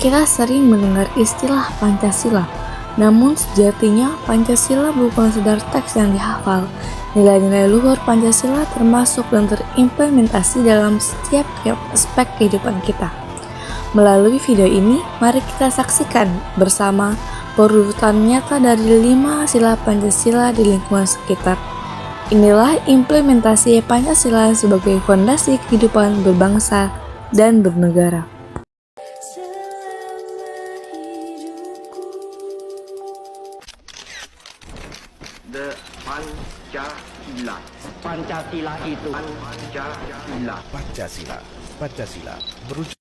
Kita sering mendengar istilah Pancasila, namun sejatinya Pancasila bukan sekedar teks yang dihafal. Nilai-nilai luhur Pancasila termasuk dan terimplementasi dalam setiap aspek kehidupan kita. Melalui video ini, mari kita saksikan bersama perurutan nyata dari 5 sila Pancasila di lingkungan sekitar. Inilah implementasi Pancasila sebagai fondasi kehidupan berbangsa dan bernegara. The Pancasila. Pancasila itu Pancasila merujuk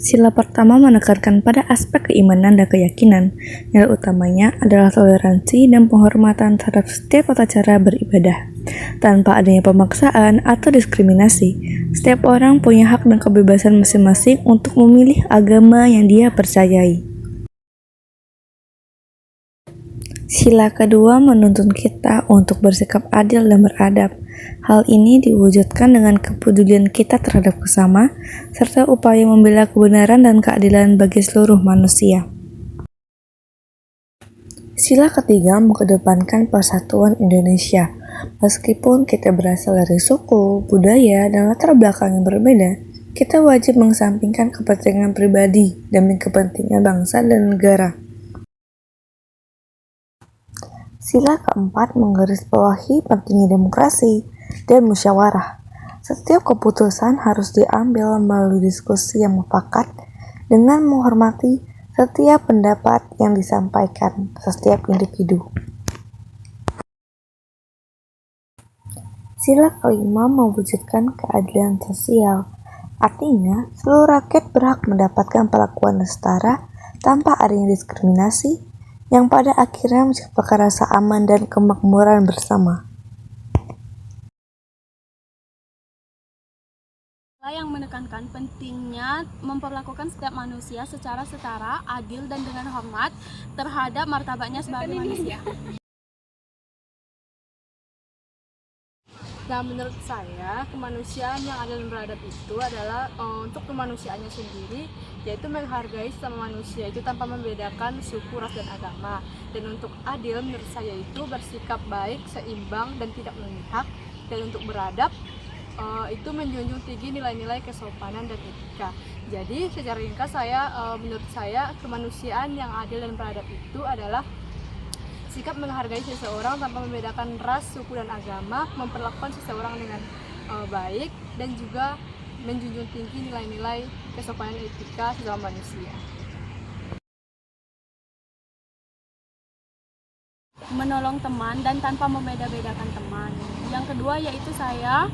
Sila pertama menekankan pada aspek keimanan dan keyakinan. Nilai utamanya adalah toleransi dan penghormatan terhadap setiap tata cara beribadah, tanpa adanya pemaksaan atau diskriminasi. Setiap orang punya hak dan kebebasan masing-masing untuk memilih agama yang dia percayai. Sila kedua menuntun kita untuk bersikap adil dan beradab. Hal ini diwujudkan dengan kepedulian kita terhadap sesama, serta upaya membela kebenaran dan keadilan bagi seluruh manusia. Sila ketiga mengedepankan persatuan Indonesia. Meskipun kita berasal dari suku, budaya, dan latar belakang yang berbeda, kita wajib mengesampingkan kepentingan pribadi demi kepentingan bangsa dan negara. Sila keempat menggarisbawahi pentingnya demokrasi dan musyawarah. Setiap keputusan harus diambil melalui diskusi yang mufakat dengan menghormati setiap pendapat yang disampaikan setiap individu. Sila kelima mewujudkan keadilan sosial. Artinya, seluruh rakyat berhak mendapatkan perlakuan setara tanpa adanya diskriminasi, yang pada akhirnya menciptakan rasa aman dan kemakmuran bersama. Yang menekankan pentingnya memperlakukan setiap manusia secara setara, adil, dan dengan hormat terhadap martabatnya sebagai manusia. Nah, menurut saya kemanusiaan yang adil dan beradab itu adalah untuk kemanusiaannya sendiri, yaitu menghargai sesama manusia itu tanpa membedakan suku, ras, dan agama. Dan untuk adil menurut saya itu bersikap baik, seimbang, dan tidak memihak. Dan untuk beradab itu menjunjung tinggi nilai-nilai kesopanan dan etika. Jadi secara ringkas menurut saya kemanusiaan yang adil dan beradab itu adalah sikap menghargai seseorang tanpa membedakan ras, suku, dan agama, memperlakukan seseorang dengan baik, dan juga menjunjung tinggi nilai-nilai kesopanan etika sesama manusia. Menolong teman dan tanpa membeda-bedakan teman. Yang kedua yaitu saya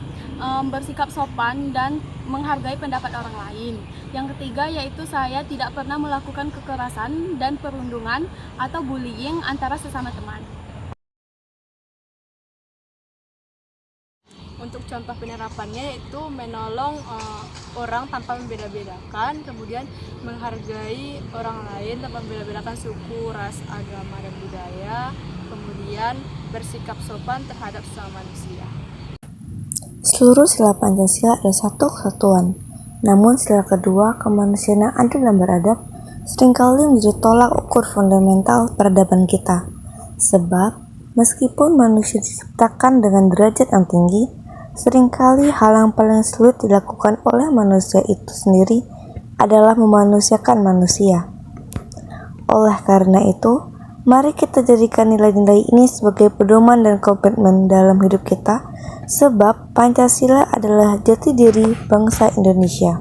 bersikap sopan dan menghargai pendapat orang lain. Yang ketiga yaitu saya tidak pernah melakukan kekerasan dan perundungan atau bullying antara sesama teman. Untuk contoh penerapannya yaitu menolong orang tanpa membeda-bedakan, kemudian menghargai orang lain tanpa membeda-bedakan suku, ras, agama, dan budaya, kemudian bersikap sopan terhadap sesama manusia. Seluruh sila Pancasila adalah satu kesatuan. Namun sila kedua, kemanusiaan yang adil dan beradab, seringkali menjadi tolak ukur fundamental peradaban kita. Sebab, meskipun manusia diciptakan dengan derajat yang tinggi, seringkali hal yang paling sulit dilakukan oleh manusia itu sendiri adalah memanusiakan manusia. Oleh karena itu, mari kita jadikan nilai-nilai ini sebagai pedoman dan komitmen dalam hidup kita, sebab Pancasila adalah jati diri bangsa Indonesia.